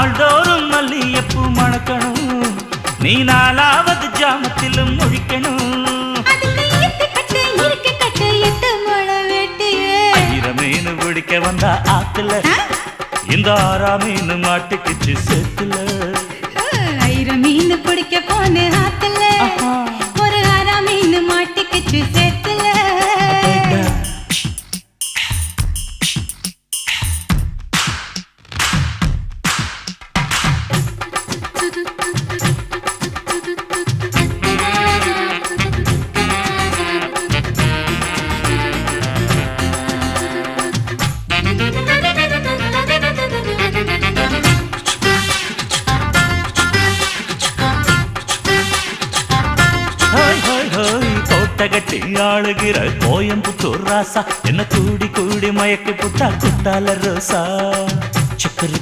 நாள்தோறும் மல்லியப்பூ மணக்கணும், நீ நாலாவது ஜாமத்திலும் முழிக்கணும். மீன் பிடிக்க வந்தா ஆத்துல, இந்த 6ஆம் மீன் மாட்டுக்குச்சு சேத்துல. ஆயிரம் மீன் பிடிக்க போன ஆத்துல, ஒரு 6ஆம் மீன் மாட்டுக்குச்சு சேத்துல. கட்டி ஆளுகிற கோயம்புத்தூர் ராசா, என்ன கூடி கூடி மயக்கி புட்டா குட்டால ரோசா. சக்கரை